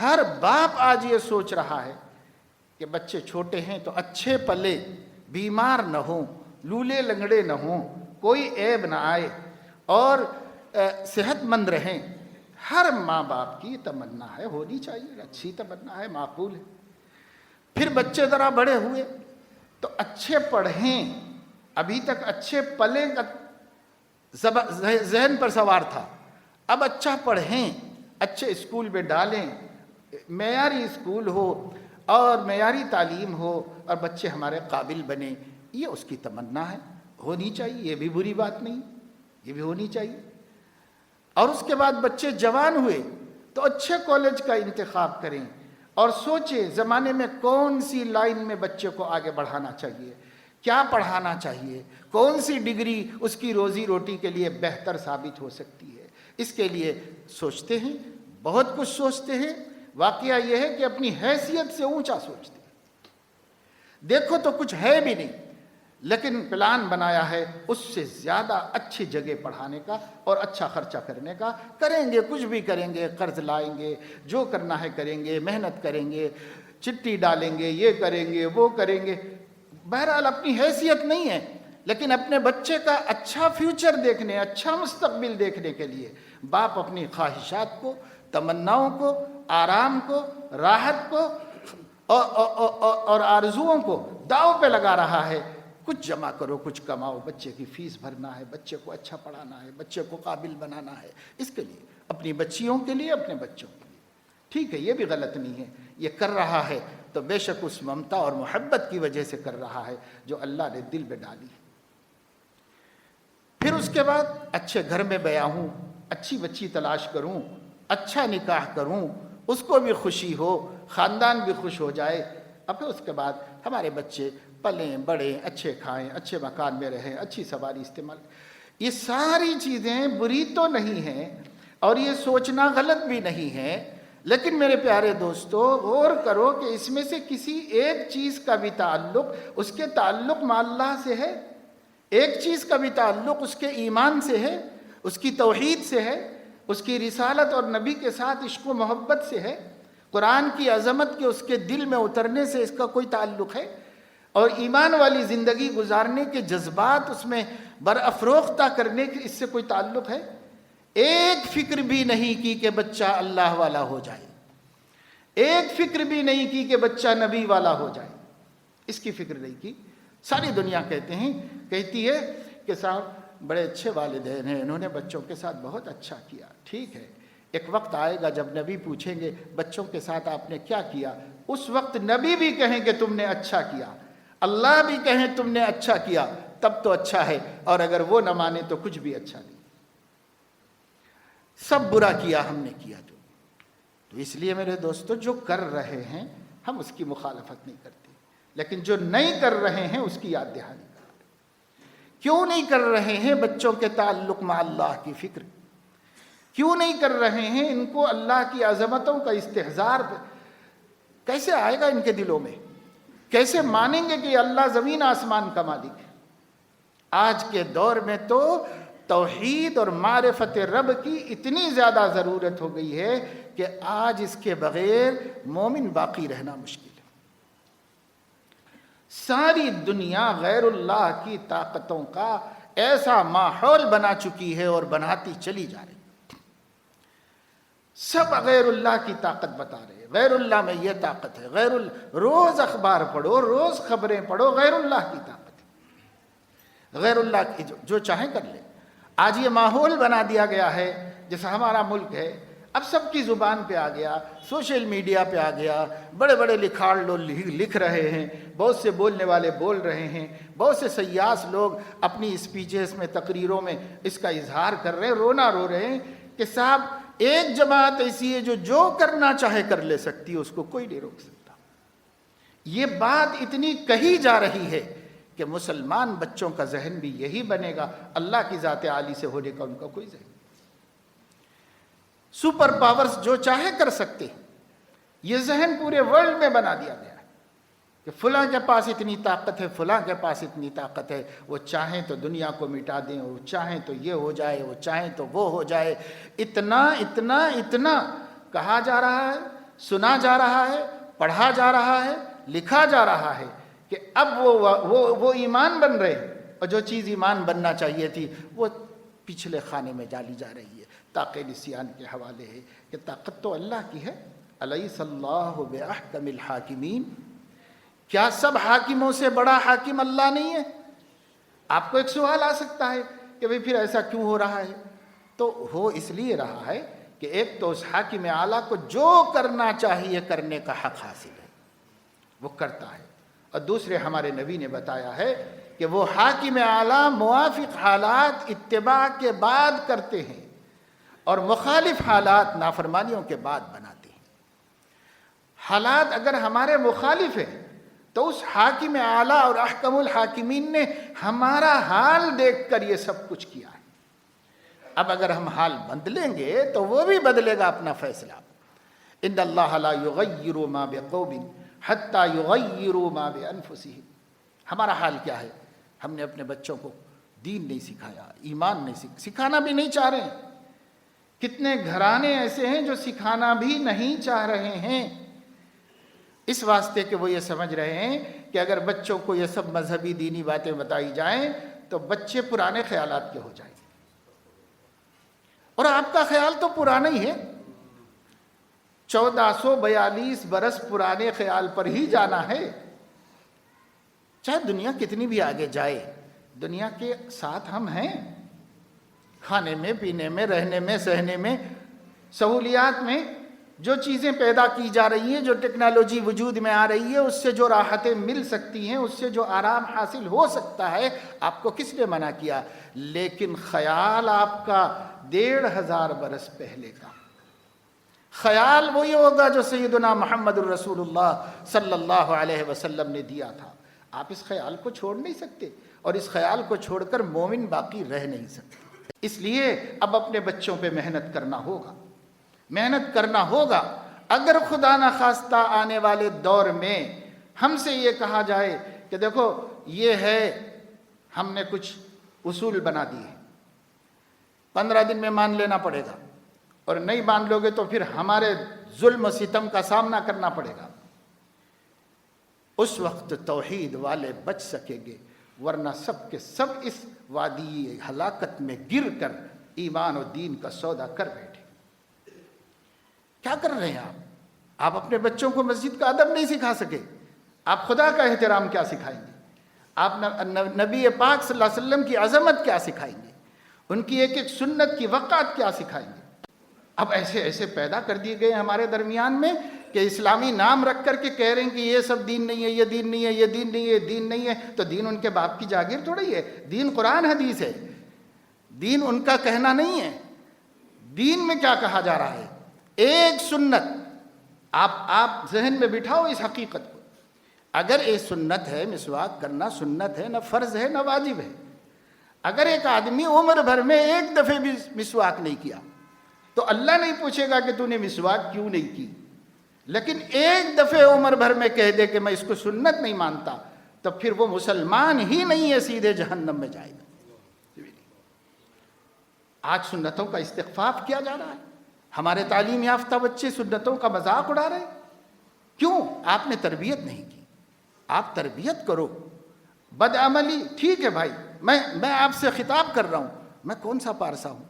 ہر باپ آج یہ سوچ رہا ہے کہ بچے چھوٹے ہیں تو اچھے پلے، بیمار نہ ہوں، لولے لنگڑے نہ ہوں، کوئی عیب نہ آئے اور صحت مند رہیں۔ ہر ماں باپ کی تمنا ہے، ہونی چاہیے، اچھی تمنا ہے، معقول ہے۔ پھر بچے ذرا بڑے ہوئے تو اچھے پڑھیں، ابھی تک اچھے پلے کا ذہن پر سوار تھا، اب اچھا پڑھیں، اچھے اسکول میں ڈالیں، معیاری اسکول ہو اور معیاری تعلیم ہو اور بچے ہمارے قابل بنیں، یہ اس کی تمنا ہے، ہونی چاہیے، یہ بھی بری بات نہیں، یہ بھی ہونی چاہیے۔ اور اس کے بعد بچے جوان ہوئے تو اچھے کالج کا انتخاب کریں اور سوچیں زمانے میں کون سی لائن میں بچے کو آگے بڑھانا چاہیے، کیا پڑھانا چاہیے، کون سی ڈگری اس کی روزی روٹی کے لیے بہتر ثابت ہو سکتی ہے، اس کے لیے سوچتے ہیں، بہت کچھ سوچتے ہیں۔ واقعہ یہ ہے کہ اپنی حیثیت سے اونچا سوچتے ہیں، دیکھو تو کچھ ہے بھی نہیں، لیکن پلان بنایا ہے اس سے زیادہ اچھی جگہ پڑھانے کا اور اچھا خرچہ کرنے کا، کریں گے، کچھ بھی کریں گے، قرض لائیں گے، جو کرنا ہے کریں گے، محنت کریں گے، چٹی ڈالیں گے، یہ کریں گے، وہ کریں گے۔ بہرحال اپنی حیثیت نہیں ہے، لیکن اپنے بچے کا اچھا فیوچر دیکھنے، اچھا مستقبل دیکھنے کے لیے باپ اپنی خواہشات کو، تمناؤں کو، آرام کو، راحت کو اور آرزوؤں کو داؤ پہ لگا رہا ہے۔ کچھ جمع کرو، کچھ کماؤ، بچے کی فیس بھرنا ہے، بچے کو اچھا پڑھانا ہے، بچے کو قابل بنانا ہے، اس کے لیے، اپنی بچیوں کے لیے، اپنے بچوں کے لیے۔ ٹھیک ہے، یہ بھی غلط نہیں ہے، یہ کر رہا ہے تو بے شک اس ممتا اور محبت کی وجہ سے کر رہا ہے جو اللہ نے دل میں ڈالی۔ پھر اس کے بعد اچھے گھر میں بیاہ ہوں، اچھی بچی تلاش کروں، اچھا نکاح کروں، اس کو بھی خوشی ہو، خاندان بھی خوش ہو جائے، اور پھر اس کے بعد ہمارے بچے پلیں بڑھیں، اچھے کھائیں، اچھے مکان میں رہیں، اچھی سواری استعمال۔ یہ ساری چیزیں بری تو نہیں ہیں اور یہ سوچنا غلط بھی نہیں ہے، لیکن میرے پیارے دوستو غور کرو کہ اس میں سے کسی ایک چیز کا بھی تعلق اس کے تعلق مع اللہ سے ہے، ایک چیز کا بھی تعلق اس کے ایمان سے ہے، اس کی توحید سے ہے، اس کی رسالت اور نبی کے ساتھ عشق و محبت سے ہے، قرآن کی عظمت کے اس کے دل میں اترنے سے اس کا کوئی تعلق ہے، اور ایمان والی زندگی گزارنے کے جذبات اس میں برافروختہ کرنے کے اس سے کوئی تعلق ہے؟ ایک فکر بھی نہیں کی کہ بچہ اللہ والا ہو جائے، ایک فکر بھی نہیں کی کہ بچہ نبی والا ہو جائے، اس کی فکر نہیں کی۔ ساری دنیا کہتی ہے کہ صاحب بڑے اچھے والدین ہیں، انہوں نے بچوں کے ساتھ بہت اچھا کیا۔ ٹھیک ہے، ایک وقت آئے گا جب نبی پوچھیں گے بچوں کے ساتھ آپ نے کیا کیا، اس وقت نبی بھی کہیں کہ تم نے اچھا کیا، اللہ بھی کہیں تم نے اچھا کیا، تب تو اچھا ہے، اور اگر وہ نہ مانے تو کچھ بھی اچھا نہیں، سب برا کیا ہم نے کیا تو اس لیے میرے دوستو جو کر رہے ہیں ہم اس کی مخالفت نہیں کرتے، لیکن جو نہیں کر رہے ہیں اس کی یاد دہانی کرتے۔ کیوں نہیں کر رہے ہیں بچوں کے تعلق مع اللہ کی فکر؟ کیوں نہیں کر رہے ہیں ان کو اللہ کی عظمتوں کا استحضار؟ کیسے آئے گا ان کے دلوں میں؟ کیسے مانیں گے کہ اللہ زمین آسمان کا مالک ہے؟ آج کے دور میں تو توحید اور معرفت رب کی اتنی زیادہ ضرورت ہو گئی ہے کہ آج اس کے بغیر مومن باقی رہنا مشکل ہے۔ ساری دنیا غیر اللہ کی طاقتوں کا ایسا ماحول بنا چکی ہے اور بناتی چلی جا رہی، سب غیر اللہ کی طاقت بتا رہے ہیں، غیر اللہ میں یہ طاقت ہے، روز اخبار پڑھو، روز خبریں پڑھو، غیر اللہ کی طاقت ہے، غیر اللہ کی جو چاہیں کر لے۔ آج یہ ماحول بنا دیا گیا ہے، جیسا ہمارا ملک ہے، اب سب کی زبان پہ آ گیا، سوشل میڈیا پہ آ گیا، بڑے بڑے لکھاڑ لوگ لکھ رہے ہیں، بہت سے بولنے والے بول رہے ہیں، بہت سے سیاس لوگ اپنی اسپیچز میں، تقریروں میں اس کا اظہار کر رہے ہیں، رونا رو رہے ہیں کہ صاحب ایک جماعت ایسی ہے جو کرنا چاہے کر لے سکتی ہے، اس کو کوئی نہیں روک سکتا۔ یہ بات اتنی کہی جا رہی ہے کہ مسلمان بچوں کا ذہن بھی یہی بنے گا، اللہ کی ذات عالی سے ہونے کا ان کا کوئی ذہن نہیں۔ سپر پاورز جو چاہے کر سکتے ہیں، یہ ذہن پورے ورلڈ میں بنا دیا گیا ہے کہ فلاں کے پاس اتنی طاقت ہے، فلاں کے پاس اتنی طاقت ہے، وہ چاہیں تو دنیا کو مٹا دیں، وہ چاہیں تو یہ ہو جائے، وہ چاہیں تو وہ ہو جائے۔ اتنا اتنا اتنا کہا جا رہا ہے، سنا جا رہا ہے، پڑھا جا رہا ہے، لکھا جا رہا ہے کہ اب وہ ایمان بن رہے ہیں، اور جو چیز ایمان بننا چاہیے تھی وہ پچھلے خانے میں ڈالی جا رہی ہے۔ طاقت نسیان کے حوالے ہے کہ طاقت تو اللہ کی ہے، الیس اللہ بأحکم الحاکمین، کیا سب حاکموں سے بڑا حاکم اللہ نہیں ہے؟ آپ کو ایک سوال آ سکتا ہے کہ بھئی پھر ایسا کیوں ہو رہا ہے؟ تو ہو اس لیے رہا ہے کہ ایک تو اس حاکم اعلیٰ کو جو کرنا چاہیے کرنے کا حق حاصل ہے، وہ کرتا ہے، اور دوسرے ہمارے نبی نے بتایا ہے کہ وہ حاکم اعلیٰ موافق حالات اتباع کے بعد کرتے ہیں اور مخالف حالات نافرمانیوں کے بعد بناتے ہیں۔ حالات اگر ہمارے مخالف ہیں تو اس حاکم اعلیٰ اور احکم الحاکمین نے ہمارا حال دیکھ کر یہ سب کچھ کیا ہے۔ اب اگر ہم حال بدلیں گے تو وہ بھی بدلے گا اپنا فیصلہ۔ ان اللہ لا یغیر ما بقوم حتی یغیروا ما بانفسہم۔ ہمارا حال کیا ہے؟ ہم نے اپنے بچوں کو دین نہیں سکھایا، ایمان نہیں سکھانا بھی نہیں چاہ رہے ہیں۔ کتنے گھرانے ایسے ہیں جو سکھانا بھی نہیں چاہ رہے ہیں، اس واسطے کہ وہ یہ سمجھ رہے ہیں کہ اگر بچوں کو یہ سب مذہبی دینی باتیں بتائی جائیں تو بچے پرانے خیالات کے ہو جائیں۔ اور آپ کا خیال تو پرانا ہی ہے، 1442 برس پرانے خیال پر ہی جانا ہے۔ چاہے دنیا کتنی بھی آگے جائے، دنیا کے ساتھ ہم ہیں، کھانے میں، پینے میں، رہنے میں، سہنے میں، سہولیات میں جو چیزیں پیدا کی جا رہی ہیں، جو ٹیکنالوجی وجود میں آ رہی ہے، اس سے جو راحتیں مل سکتی ہیں، اس سے جو آرام حاصل ہو سکتا ہے، آپ کو کس نے منع کیا؟ لیکن خیال آپ کا 1500 برس پہلے کا خیال وہی ہوگا جو سیدنا محمد الرسول اللہ صلی اللہ علیہ وسلم نے دیا تھا۔ آپ اس خیال کو چھوڑ نہیں سکتے، اور اس خیال کو چھوڑ کر مومن باقی رہ نہیں سکتے۔ اس لیے اب اپنے بچوں پہ محنت کرنا ہوگا، محنت کرنا ہوگا۔ اگر خدا نخواستہ آنے والے دور میں ہم سے یہ کہا جائے کہ دیکھو یہ ہے، ہم نے کچھ اصول بنا دیے، 15 دن میں مان لینا پڑے گا، اور نہیں مان لو گے تو پھر ہمارے ظلم و ستم کا سامنا کرنا پڑے گا، اس وقت توحید والے بچ سکیں گے، ورنہ سب کے سب اس وادی ہلاکت میں گر کر ایمان و دین کا سودا کر بیٹھے۔ کیا کر رہے ہیں آپ اپنے بچوں کو مسجد کا ادب نہیں سکھا سکے، آپ خدا کا احترام کیا سکھائیں گے؟ آپ نبی پاک صلی اللہ علیہ وسلم کی عظمت کیا سکھائیں گے؟ ان کی ایک ایک سنت کی وقعت کیا سکھائیں گے؟ اب ایسے ایسے پیدا کر دیے گئے ہمارے درمیان میں کہ اسلامی نام رکھ کر کے کہہ رہے ہیں کہ یہ سب دین نہیں ہے، یہ دین نہیں ہے، یہ دین نہیں ہے، یہ دین نہیں ہے۔ تو دین ان کے باپ کی جاگیر تھوڑی ہے، دین قرآن حدیث ہے، دین ان کا کہنا نہیں ہے۔ دین میں کیا کہا جا رہا ہے؟ ایک سنت، آپ ذہن میں بٹھاؤ اس حقیقت کو۔ اگر ایک سنت ہے، مسواک کرنا سنت ہے، نہ فرض ہے نہ واجب ہے۔ اگر ایک آدمی عمر بھر میں ایک دفعہ بھی مسواک نہیں کیا تو اللہ نہیں پوچھے گا کہ تو نے مسواک کیوں نہیں کی، لیکن ایک دفعہ عمر بھر میں کہہ دے کہ میں اس کو سنت نہیں مانتا، تو پھر وہ مسلمان ہی نہیں ہے، سیدھے جہنم میں جائے گا۔ آج سنتوں کا استخفاف کیا جا رہا ہے، ہمارے تعلیم یافتہ بچے سنتوں کا مذاق اڑا رہے ہیں۔ کیوں؟ آپ نے تربیت نہیں کی۔ آپ تربیت کرو۔ بدعملی ٹھیک ہے بھائی، میں آپ سے خطاب کر رہا ہوں، میں کون سا پارسا ہوں،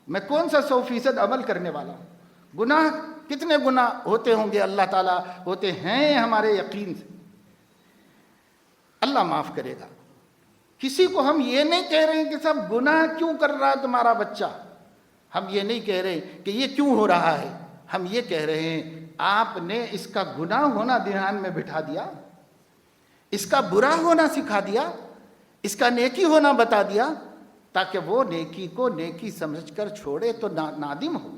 میں کون سا 100% عمل کرنے والا ہوں؟ گناہ کتنے گناہ ہوتے ہوں گے، اللہ تعالیٰ ہوتے ہیں ہمارے یقین سے، اللہ معاف کرے گا۔ کسی کو ہم یہ نہیں کہہ رہے ہیں کہ سب گناہ کیوں کر رہا ہے تمہارا بچہ، ہم یہ نہیں کہہ رہے کہ یہ کیوں ہو رہا ہے، ہم یہ کہہ رہے ہیں آپ نے اس کا گناہ ہونا دھیان میں بٹھا دیا، اس کا برا ہونا سکھا دیا، اس کا نیکی ہونا بتا دیا، تاکہ وہ نیکی کو نیکی سمجھ کر چھوڑے تو نادم ہو،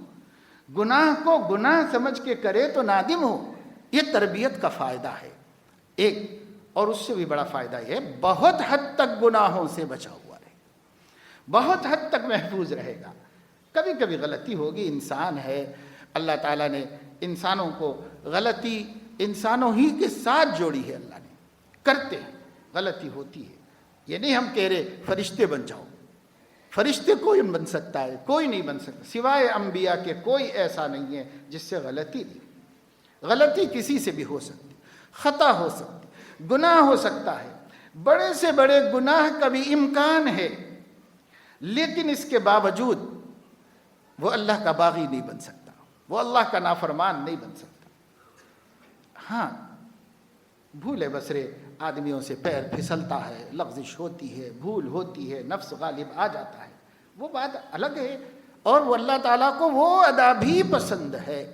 گناہ کو گناہ سمجھ کے کرے تو نادم ہو۔ یہ تربیت کا فائدہ ہے ایک، اور اس سے بھی بڑا فائدہ یہ بہت حد تک گناہوں سے بچا ہوا رہے، بہت حد تک محفوظ رہے گا۔ کبھی کبھی غلطی ہوگی، انسان ہے، اللہ تعالیٰ نے انسانوں کو غلطی انسانوں ہی کے ساتھ جوڑی ہے، اللہ نے کرتے ہیں، غلطی ہوتی ہے۔ یہ نہیں ہم کہہ رہے فرشتے بن جاؤ، فرشتے کوئی بن سکتا ہے، کوئی نہیں بن سکتا، سوائے انبیاء کے کوئی ایسا نہیں ہے جس سے غلطی نہیں۔ غلطی کسی سے بھی ہو سکتی، خطا ہو سکتی، گناہ ہو سکتا ہے، بڑے سے بڑے گناہ کا بھی امکان ہے، لیکن اس کے باوجود وہ اللہ کا باغی نہیں بن سکتا، وہ اللہ کا نافرمان نہیں بن سکتا۔ ہاں، بھولے بسرے آدمیوں سے پیر پھسلتا ہے، لغزش ہوتی ہے، بھول ہوتی ہے، نفس غالب آ جاتا ہے، وہ بات الگ ہے، اور وہ اللہ تعالیٰ کو وہ ادا بھی پسند ہے۔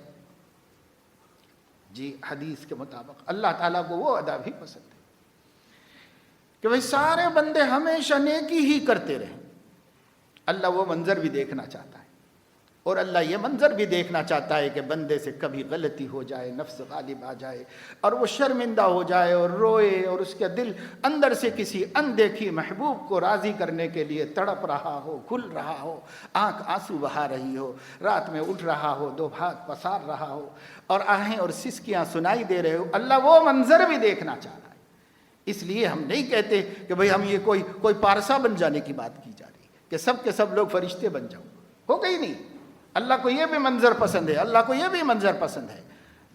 جی، حدیث کے مطابق اللہ تعالیٰ کو وہ ادا بھی پسند ہے کہ بھئی سارے بندے ہمیشہ نیکی ہی کرتے رہیں۔ اللہ وہ منظر بھی دیکھنا چاہتا ہے، اور اللہ یہ منظر بھی دیکھنا چاہتا ہے کہ بندے سے کبھی غلطی ہو جائے، نفس غالب آ جائے اور وہ شرمندہ ہو جائے اور روئے، اور اس کے دل اندر سے کسی اندیکھی محبوب کو راضی کرنے کے لیے تڑپ رہا ہو، کھل رہا ہو، آنکھ آنسو بہا رہی ہو، رات میں اٹھ رہا ہو، دو ہاتھ پسار رہا ہو، اور آہیں اور سسکیاں سنائی دے رہے ہو، اللہ وہ منظر بھی دیکھنا چاہ رہا ہے۔ اس لیے ہم نہیں کہتے کہ بھئی ہم یہ کوئی پارسا بن جانے کی بات کی جا رہی ہے کہ سب کے سب لوگ فرشتے بن جاؤ، ہو گئی نہیں۔ اللہ کو یہ بھی منظر پسند ہے، اللہ کو یہ بھی منظر پسند ہے،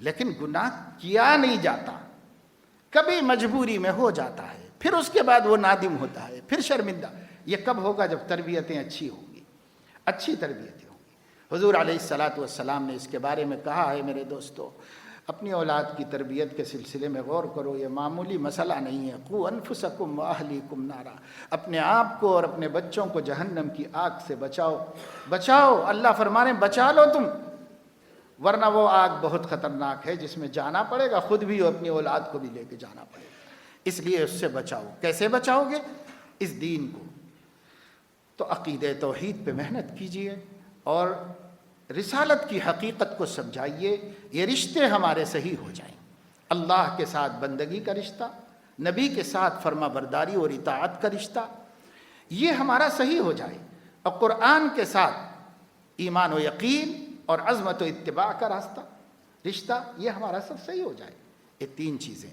لیکن گناہ کیا نہیں جاتا، کبھی مجبوری میں ہو جاتا ہے، پھر اس کے بعد وہ نادم ہوتا ہے، پھر شرمندہ۔ یہ کب ہوگا؟ جب تربیتیں اچھی ہوں گی، اچھی تربیتیں ہوں گی۔ حضور علیہ الصلاۃ نے اس کے بارے میں کہا ہے، میرے دوستو، اپنی اولاد کی تربیت کے سلسلے میں غور کرو، یہ معمولی مسئلہ نہیں ہے۔ قُوْ أَنفُسَكُمْ وَأَهْلِيكُمْ نَارًا، اپنے آپ کو اور اپنے بچوں کو جہنم کی آگ سے بچاؤ۔ اللہ فرمانے بچا لو تم، ورنہ وہ آگ بہت خطرناک ہے جس میں جانا پڑے گا، خود بھی اور اپنی اولاد کو بھی لے کے جانا پڑے گا، اس لیے اس سے بچاؤ۔ کیسے بچاؤ گے؟ اس دین کو تو عقیدہ توحید پہ محنت کیجئے اور رسالت کی حقیقت کو سمجھائیے، یہ رشتے ہمارے صحیح ہو جائیں۔ اللہ کے ساتھ بندگی کا رشتہ، نبی کے ساتھ فرما برداری اور اطاعت کا رشتہ، یہ ہمارا صحیح ہو جائے، اور قرآن کے ساتھ ایمان و یقین اور عظمت و اتباع کا رشتہ، یہ ہمارا سب صحیح ہو جائے۔ یہ تین چیزیں،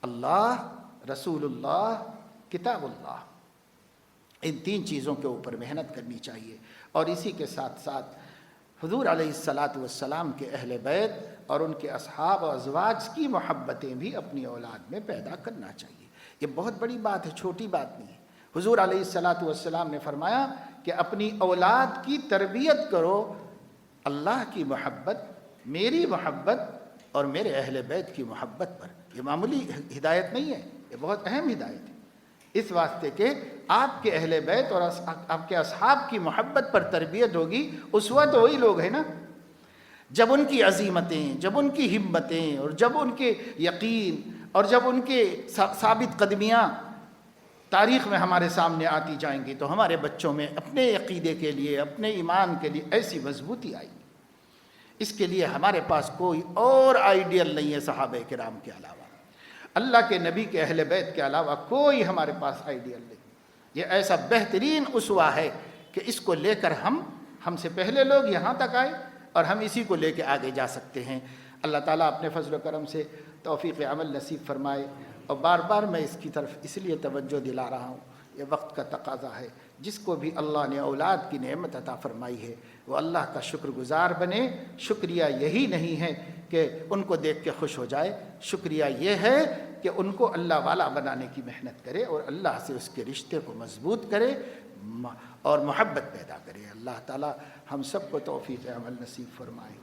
اللہ، رسول اللہ، کتاب اللہ، ان تین چیزوں کے اوپر محنت کرنی چاہیے، اور اسی کے ساتھ ساتھ حضور علیہ الصلاۃ کے اہل بیت اور ان کے اصحاب و ازواج کی محبتیں بھی اپنی اولاد میں پیدا کرنا چاہیے۔ یہ بہت بڑی بات ہے، چھوٹی بات نہیں ہے۔ حضور علیہ الصلاۃ نے فرمایا کہ اپنی اولاد کی تربیت کرو اللہ کی محبت، میری محبت اور میرے اہل بیت کی محبت پر۔ یہ معمولی ہدایت نہیں ہے، یہ بہت اہم ہدایت ہے، اس واسطے کہ آپ کے اہل بیت اور آپ کے اصحاب کی محبت پر تربیت ہوگی۔ اسوہ تو وہی لوگ ہیں نا، جب ان کی عزیمتیں، جب ان کی ہمتیں، اور جب ان کے یقین، اور جب ان کے ثابت قدمیاں تاریخ میں ہمارے سامنے آتی جائیں گی، تو ہمارے بچوں میں اپنے عقیدے کے لیے، اپنے ایمان کے لیے ایسی مضبوطی آئے گی۔ اس کے لیے ہمارے پاس کوئی اور آئیڈیل نہیں ہے صحابہ کرام کے علاوہ، اللہ کے نبی کے اہل بیت کے علاوہ کوئی ہمارے پاس آئیڈیل نہیں۔ یہ ایسا بہترین اسوہ ہے کہ اس کو لے کر ہم سے پہلے لوگ یہاں تک آئے، اور ہم اسی کو لے کے آگے جا سکتے ہیں۔ اللہ تعالیٰ اپنے فضل و کرم سے توفیق عمل نصیب فرمائے، اور بار بار میں اس کی طرف اس لیے توجہ دلا رہا ہوں، یہ وقت کا تقاضا ہے۔ جس کو بھی اللہ نے اولاد کی نعمت عطا فرمائی ہے، وہ اللہ کا شکر گزار بنے۔ شکریہ یہی نہیں ہے کہ ان کو دیکھ کے خوش ہو جائے، شکریہ یہ ہے کہ ان کو اللہ والا بنانے کی محنت کرے، اور اللہ سے اس کے رشتے کو مضبوط کرے اور محبت پیدا کرے۔ اللہ تعالی ہم سب کو توفیق عمل نصیب فرمائے۔